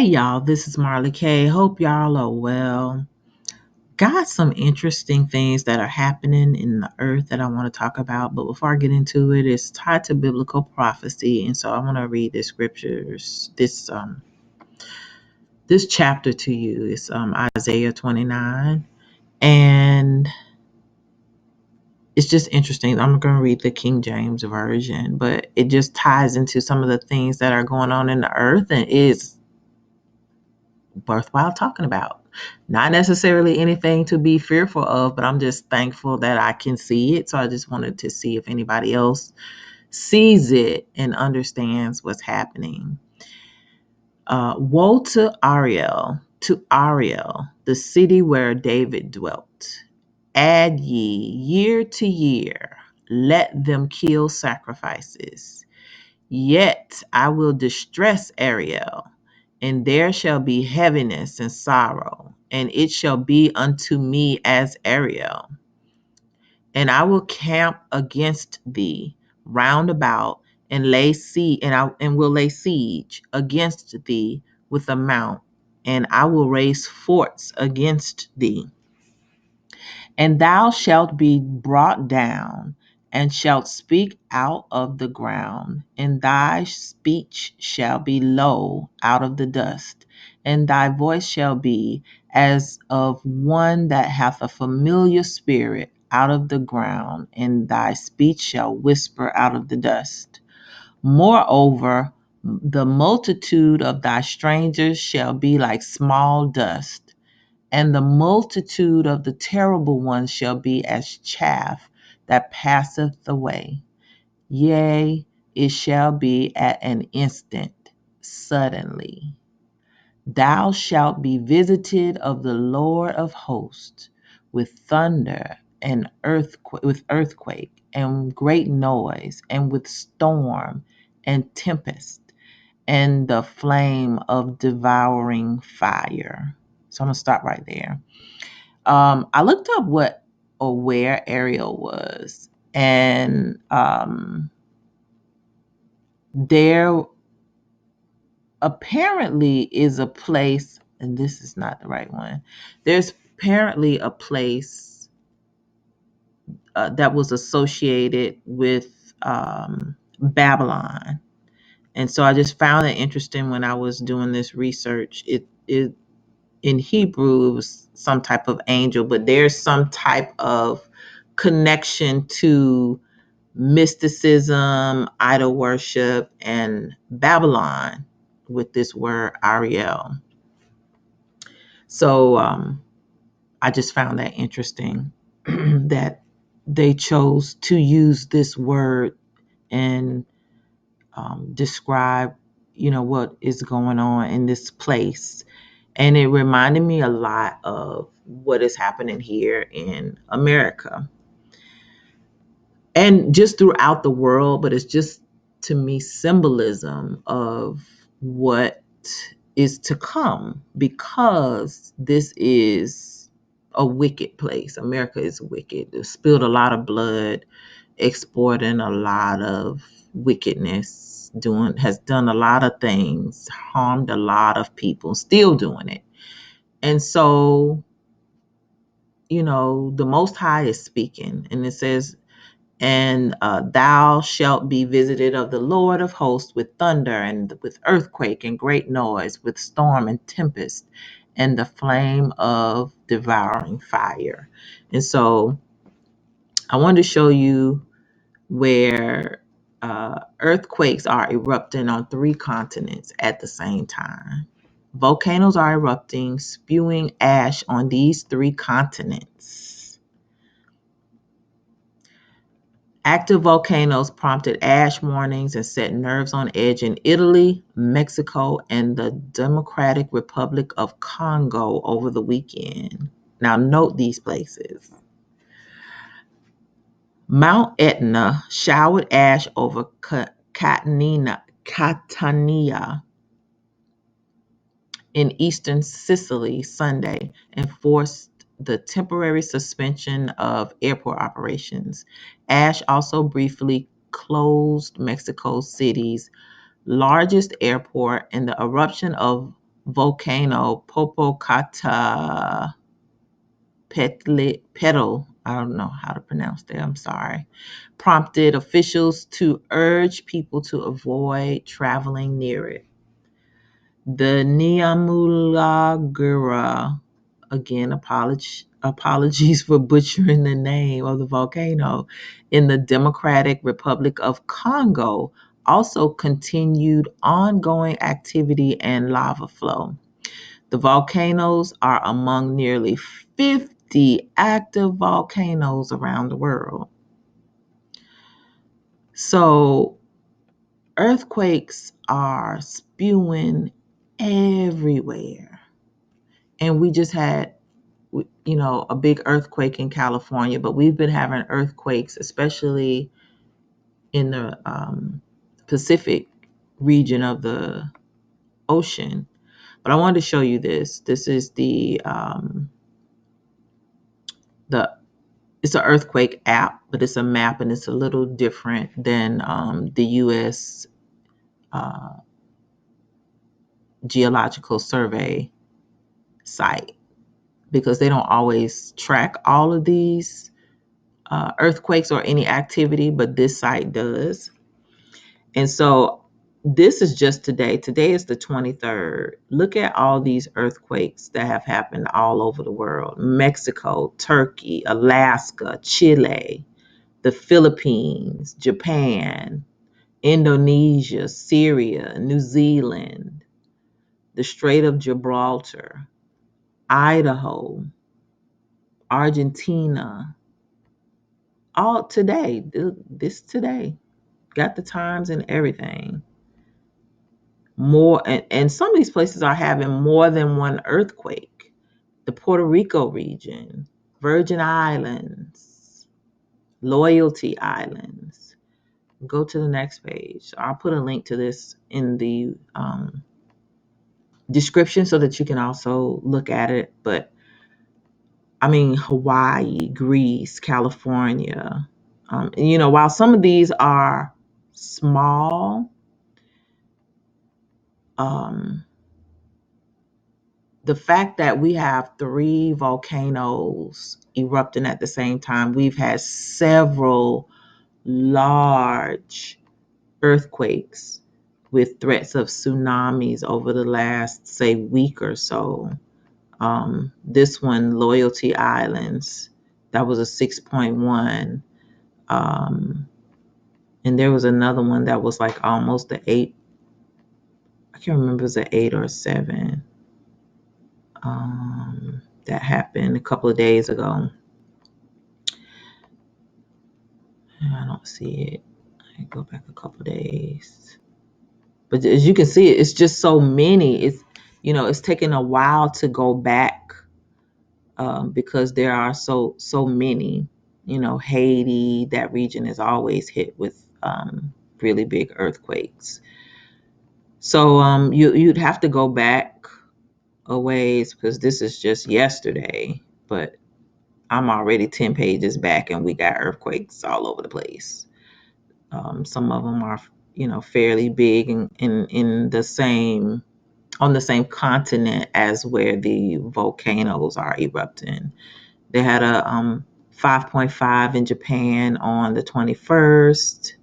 y'all, this is Marley K. Hope y'all are well. Got some interesting things that are happening in the earth that I want to talk about, but before I get into it, it's tied to biblical prophecy, and so I want to read the scriptures. This chapter to you is Isaiah 29, and it's just interesting. I'm going to read the King James version, but it just ties into some of the things that are going on in the earth and is worthwhile talking about. Not necessarily anything to be fearful of, but I'm just thankful that I can see it. So I just wanted to see if anybody else sees it and understands what's happening. Woe to Ariel, the city where David dwelt. Add ye year to year, let them kill sacrifices. Yet I will distress Ariel, and there shall be heaviness and sorrow, and it shall be unto me as Ariel. And I will camp against thee round about, and will lay siege against thee with a mount, and I will raise forts against thee. And thou shalt be brought down, and shalt speak out of the ground, and thy speech shall be low out of the dust, and thy voice shall be as of one that hath a familiar spirit out of the ground, and thy speech shall whisper out of the dust. Moreover, the multitude of thy strangers shall be like small dust, and the multitude of the terrible ones shall be as chaff that passeth away. Yea, it shall be at an instant, suddenly. Thou shalt be visited of the Lord of hosts with thunder and earthquake and great noise and with storm and tempest and the flame of devouring fire. So I'm going to stop right there. I looked up what or where Ariel was, and there apparently is a place, and this is not the right one. There's apparently a place that was associated with Babylon, and so I just found it interesting when I was doing this research. It in Hebrew, it was some type of angel, but there's some type of connection to mysticism, idol worship, and Babylon with this word Ariel. So I just found that interesting that they chose to use this word and describe, what is going on in this place. And it reminded me a lot of what is happening here in America and just throughout the world. But it's just, to me, symbolism of what is to come, because this is a wicked place. America is wicked. It spilled a lot of blood, exporting a lot of wickedness, has done a lot of things, harmed a lot of people, still doing it. And so, the Most High is speaking, and it says, and thou shalt be visited of the Lord of hosts with thunder and with earthquake and great noise, with storm and tempest and the flame of devouring fire. And so I wanted to show you where earthquakes are erupting on 3 continents at the same time. Volcanoes are erupting, spewing ash on these 3 continents. Active volcanoes prompted ash warnings and set nerves on edge in Italy, Mexico, and the Democratic Republic of Congo over the weekend. Now, note these places. Mount Etna showered ash over Catania in eastern Sicily Sunday and forced the temporary suspension of airport operations. Ash also briefly closed Mexico City's largest airport, and the eruption of volcano Popocatépetl, I don't know how to pronounce that, I'm sorry, prompted officials to urge people to avoid traveling near it. The Niamulagura, again, apologies for butchering the name of the volcano, in the Democratic Republic of Congo, also continued ongoing activity and lava flow. The volcanoes are among nearly 50 active volcanoes around the world. So earthquakes are spewing everywhere. And we just had, a big earthquake in California, but we've been having earthquakes, especially in the Pacific region of the ocean. But I wanted to show you this. This is the it's an earthquake app, but it's a map and it's a little different than the U.S. Uh, Geological Survey site, because they don't always track all of these earthquakes or any activity, but this site does. And so this is just today. Today is the 23rd. Look at all these earthquakes that have happened all over the world: Mexico, Turkey, Alaska, Chile, the Philippines, Japan, Indonesia, Syria, New Zealand, the Strait of Gibraltar, Idaho, Argentina, all today. This today. Got the times and everything. More, and some of these places are having more than one earthquake. The Puerto Rico region, Virgin Islands, Loyalty Islands. Go to the next page. I'll put a link to this in the description so that you can also look at it. But I mean, Hawaii, Greece, California. While some of these are small, um, the fact that we have 3 volcanoes erupting at the same time, we've had several large earthquakes with threats of tsunamis over the last, say, week or so. This one, Loyalty Islands, that was a 6.1. And there was another one that was like almost an 8. I can't remember if it was an 8 or a 7. That happened a couple of days ago. I don't see it. I go back a couple of days. But as you can see, it's just so many. It's taking a while to go back, because there are so many. Haiti, that region is always hit with really big earthquakes. So you'd have to go back a ways, because this is just yesterday. But I'm already 10 pages back, and we got earthquakes all over the place. Some of them are, fairly big in the same on the same continent as where the volcanoes are erupting. They had a 5.5 in Japan on the 21st.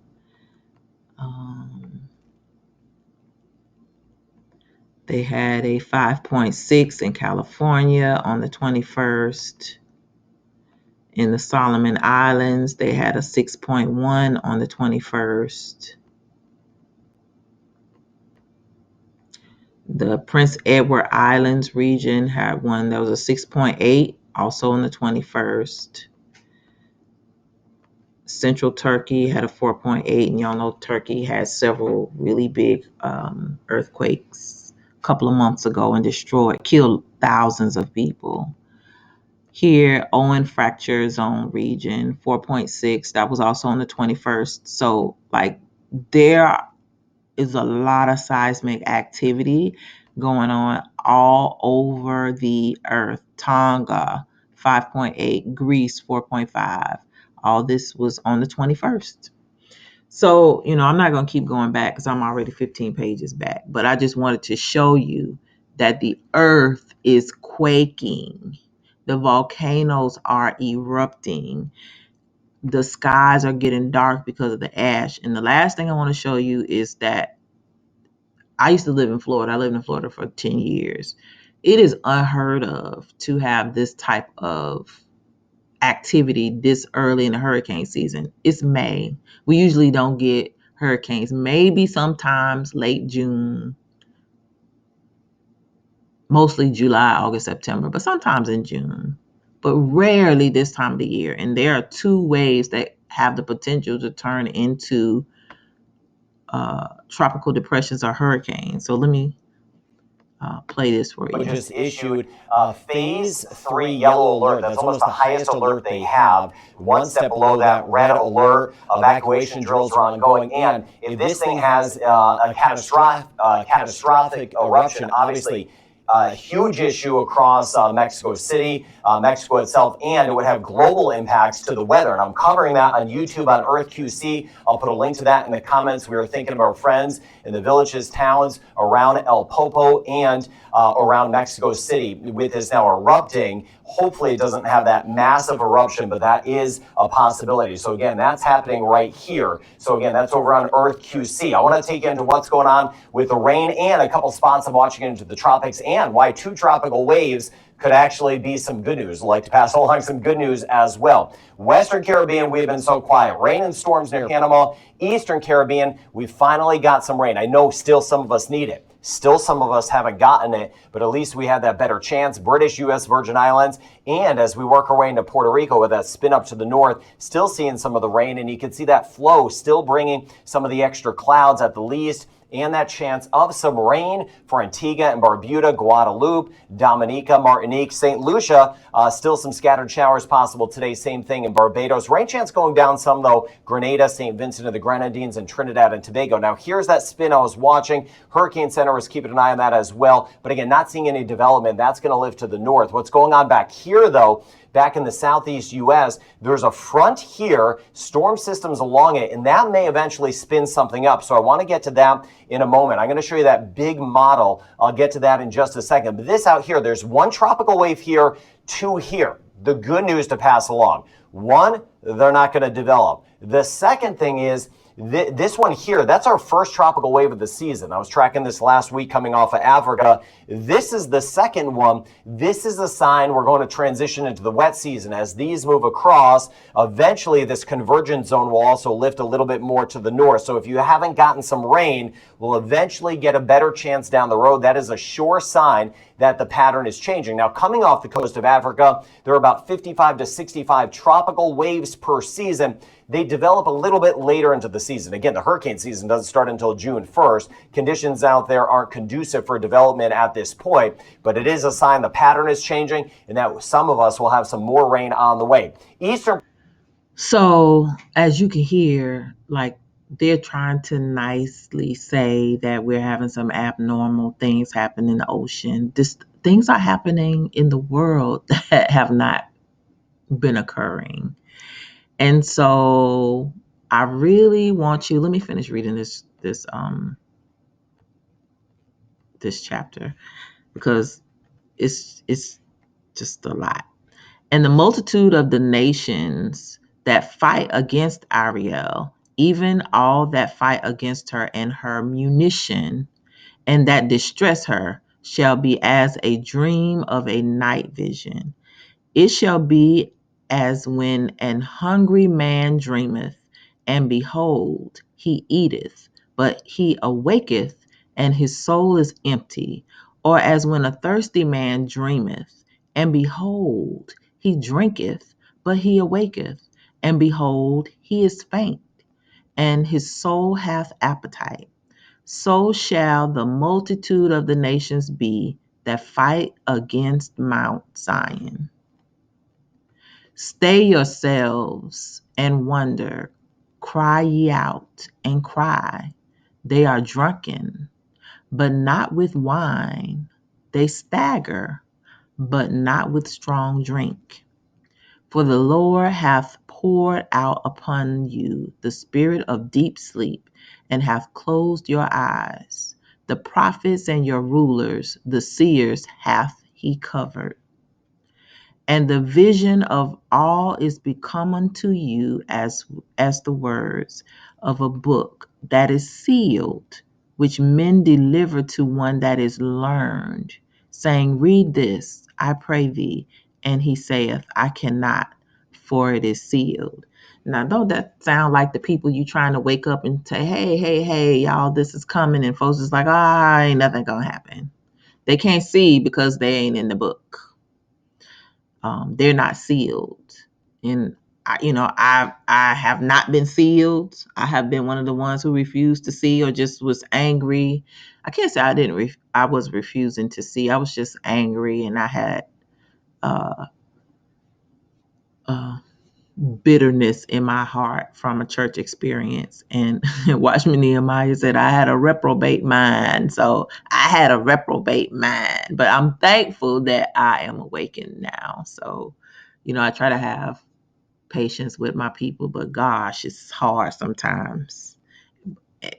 They had a 5.6 in California on the 21st. In the Solomon Islands, they had a 6.1 on the 21st. The Prince Edward Islands region had one that was a 6.8, also on the 21st. Central Turkey had a 4.8, and y'all know Turkey had several really big earthquakes a couple of months ago and killed thousands of people. Here, Owen Fracture Zone region, 4.6, that was also on the 21st. So, there is a lot of seismic activity going on all over the earth. Tonga, 5.8, Greece, 4.5. All this was on the 21st. So, I'm not going to keep going back because I'm already 15 pages back, but I just wanted to show you that the earth is quaking, the volcanoes are erupting, the skies are getting dark because of the ash. And the last thing I want to show you is that I used to live in Florida. I lived in Florida for 10 years. It is unheard of to have this type of activity this early in the hurricane season. It's May. We usually don't get hurricanes. Maybe sometimes late June, mostly July, August, September, but sometimes in June, but rarely this time of the year. And there are two waves that have the potential to turn into tropical depressions or hurricanes. So let me play this for you. Just issued a phase 3 yellow alert. That's almost the highest alert they have. One step below that red alert. Evacuation drills are ongoing. And if this thing has a catastrophic eruption, obviously a huge issue across Mexico City, Mexico itself, and it would have global impacts to the weather. And I'm covering that on YouTube on EarthQC. I'll put a link to that in the comments. We were thinking of our friends in the villages, towns around El Popo and around Mexico City. With this now erupting, hopefully it doesn't have that massive eruption, but that is a possibility. So again, that's happening right here. So again, that's over on EarthQC. I want to take you into what's going on with the rain and a couple spots I'm watching into the tropics and why 2 tropical waves could actually be some good news. I'd like to pass along some good news as well. Western Caribbean, we've been so quiet. Rain and storms near Panama. Eastern Caribbean, we finally got some rain. I know still some of us need it. Still some of us haven't gotten it, but at least we had that better chance. British, U.S. Virgin Islands, and as we work our way into Puerto Rico with that spin up to the north, still seeing some of the rain, and you can see that flow still bringing some of the extra clouds at the least, and that chance of some rain for Antigua and Barbuda, Guadeloupe, Dominica, Martinique, St. Lucia. Still some scattered showers possible today. Same thing in Barbados. Rain chance going down some, though. Grenada, St. Vincent of the Grenadines, and Trinidad and Tobago. Now, here's that spin I was watching. Hurricane Center was keeping an eye on that as well. But again, not seeing any development. That's going to lift to the north. What's going on back here, though? Back in the southeast U.S., there's a front here, storm systems along it, and that may eventually spin something up. So I want to get to that in a moment. I'm going to show you that big model. I'll get to that in just a second. But this out here, there's 1 tropical wave here, 2 here. The good news to pass along. 1, they're not going to develop. The second thing is, this one here, that's our first tropical wave of the season. I was tracking this last week coming off of Africa. This is the second one. This is a sign we're going to transition into the wet season. As these move across, eventually this convergence zone will also lift a little bit more to the north. So if you haven't gotten some rain, we'll eventually get a better chance down the road. That is a sure sign that the pattern is changing. Now, coming off the coast of Africa, there are about 55 to 65 tropical waves per season. They develop a little bit later into the season. Again, the hurricane season doesn't start until June 1st. Conditions out there aren't conducive for development at this point, but it is a sign the pattern is changing and that some of us will have some more rain on the way. So, as you can hear, like they're trying to nicely say that we're having some abnormal things happen in the ocean. Things are happening in the world that have not been occurring. And so I really want you, let me finish reading this chapter because it's just a lot. And the multitude of the nations that fight against Ariel, even all that fight against her and her munition, and that distress her, shall be as a dream of a night vision. It shall be as when an hungry man dreameth, and behold, he eateth, but he awaketh, and his soul is empty. Or as when a thirsty man dreameth, and behold, he drinketh, but he awaketh, and behold, he is faint, and his soul hath appetite. So shall the multitude of the nations be that fight against Mount Zion. Stay yourselves and wonder, cry ye out and cry. They are drunken, but not with wine. They stagger, but not with strong drink. For the Lord hath poured out upon you the spirit of deep sleep, and hath closed your eyes. The prophets and your rulers, the seers, hath he covered. And the vision of all is become unto you as the words of a book that is sealed, which men deliver to one that is learned, saying, Read this, I pray thee. And he saith, I cannot, for it is sealed. Now, don't that sound like the people you trying to wake up and say, hey, hey, hey, y'all, this is coming, and folks is like, ain't nothing gonna happen. They can't see because they ain't in the book. They're not sealed. And I have not been sealed. I have been one of the ones who refused to see or just was angry. I can't say I didn't. I was refusing to see. I was just angry, and I had uh, uh, bitterness in my heart from a church experience. And Watchman Nehemiah said I had a reprobate mind. So I had a reprobate mind, but I'm thankful that I am awakened now. So, I try to have patience with my people, but gosh, it's hard sometimes.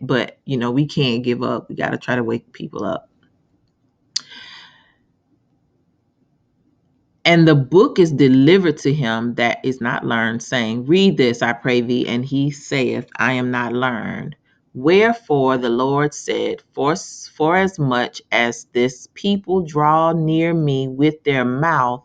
But, we can't give up. We got to try to wake people up. And the book is delivered to him that is not learned, saying, Read this, I pray thee. And he saith, I am not learned. Wherefore the Lord said, For as much as this people draw near me with their mouth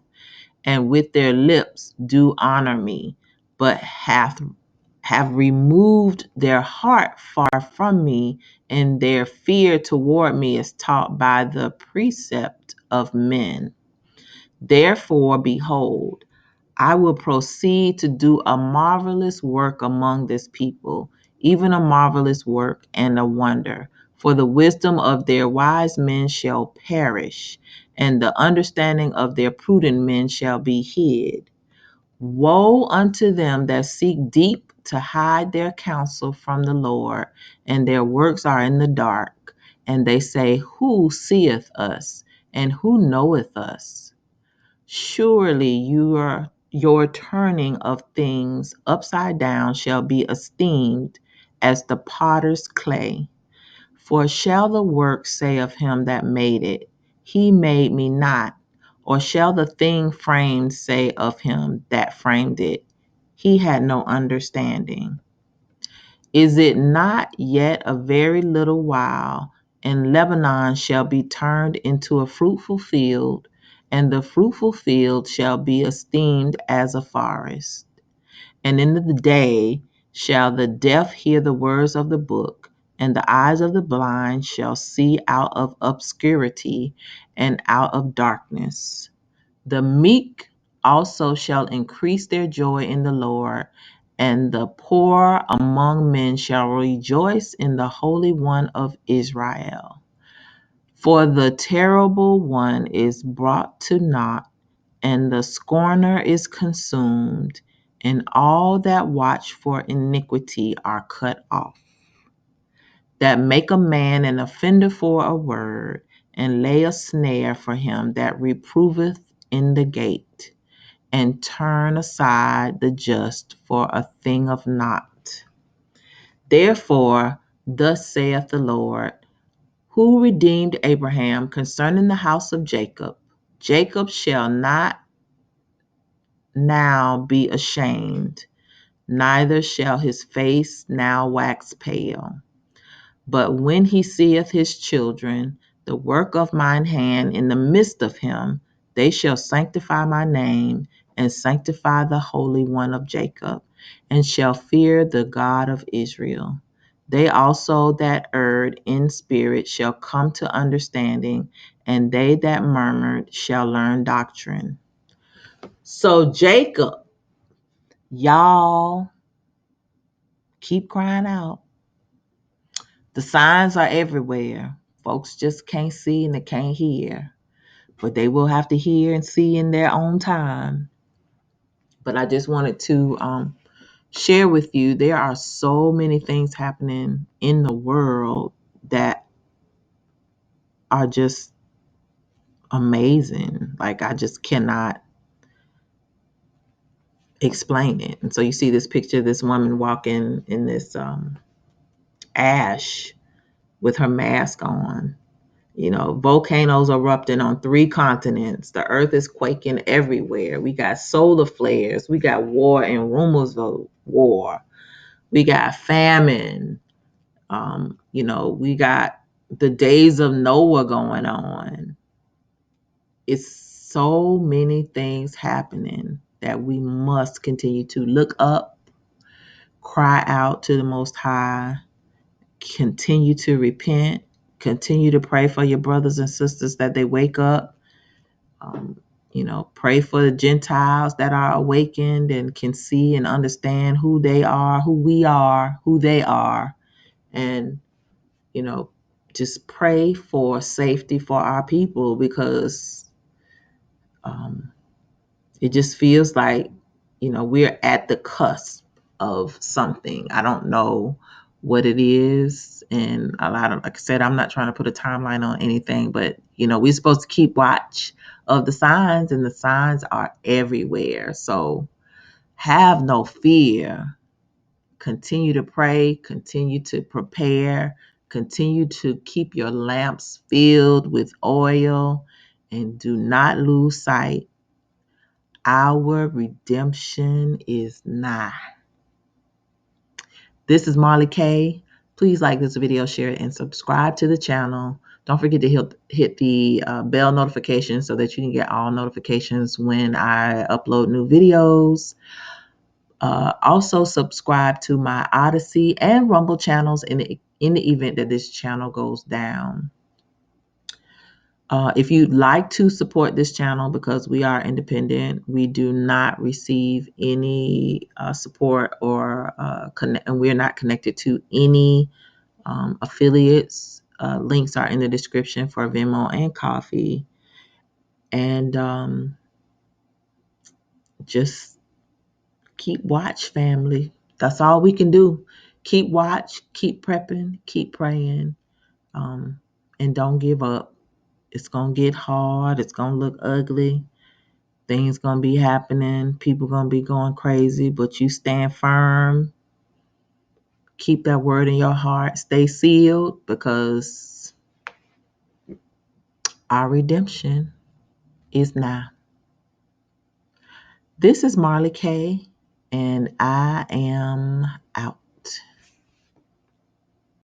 and with their lips do honor me, but have removed their heart far from me, and their fear toward me is taught by the precept of men. Therefore, behold, I will proceed to do a marvelous work among this people, even a marvelous work and a wonder. For the wisdom of their wise men shall perish, and the understanding of their prudent men shall be hid. Woe unto them that seek deep to hide their counsel from the Lord, and their works are in the dark. And they say, Who seeth us, and who knoweth us? Surely your turning of things upside down shall be esteemed as the potter's clay. For shall the work say of him that made it, He made me not? Or shall the thing framed say of him that framed it, He had no understanding? Is it not yet a very little while, and Lebanon shall be turned into a fruitful field, and the fruitful field shall be esteemed as a forest? And in the day shall the deaf hear the words of the book, and the eyes of the blind shall see out of obscurity and out of darkness. The meek also shall increase their joy in the Lord, and the poor among men shall rejoice in the Holy One of Israel. For the terrible one is brought to naught, and the scorner is consumed, and all that watch for iniquity are cut off, that make a man an offender for a word, and lay a snare for him that reproveth in the gate, and turn aside the just for a thing of naught. Therefore, thus saith the Lord, who redeemed Abraham concerning the house of Jacob. Jacob shall not now be ashamed, neither shall his face now wax pale. But when he seeth his children, the work of mine hand in the midst of him, they shall sanctify my name, and sanctify the Holy One of Jacob, and shall fear the God of Israel. They also that erred in spirit shall come to understanding, and they that murmured shall learn doctrine. So Jacob, y'all keep crying out. The signs are everywhere. Folks just can't see and they can't hear, but they will have to hear and see in their own time. But I just wanted to share with you there are so many things happening in the world that are just amazing. Like, I just cannot explain it. And so you see this picture of this woman walking in this ash with her mask on. Volcanoes erupting on 3 continents. The earth is quaking everywhere. We got solar flares. We got war and rumors of war. We got famine. We got the days of Noah going on. It's so many things happening that we must continue to look up, cry out to the Most High, continue to repent, continue to pray for your brothers and sisters that they wake up. Um, pray for the Gentiles that are awakened and can see and understand who they are, who we are, who they are, and you know, just pray for safety for our people because um, it just feels like, we're at the cusp of something. I don't know what it is. And a lot of, like I said, I'm not trying to put a timeline on anything, but, we're supposed to keep watch of the signs, and the signs are everywhere. So have no fear. Continue to pray, continue to prepare, continue to keep your lamps filled with oil, and do not lose sight. Our redemption is nigh. This is Marley K. Please like this video, share it, and subscribe to the channel. Don't forget to hit the bell notification so that you can get all notifications when I upload new videos. Also subscribe to my Odyssey and Rumble channels in the event that this channel goes down. If you'd like to support this channel, because we are independent, we do not receive any support or and we're not connected to any affiliates. Links are in the description for Venmo and Coffee. And just keep watch, family. That's all we can do. Keep watch, keep prepping, keep praying, and don't give up. It's going to get hard. It's going to look ugly. Things going to be happening. People going to be going crazy, but you stand firm. Keep that word in your heart. Stay sealed, because our redemption is now. This is Marley K, and I am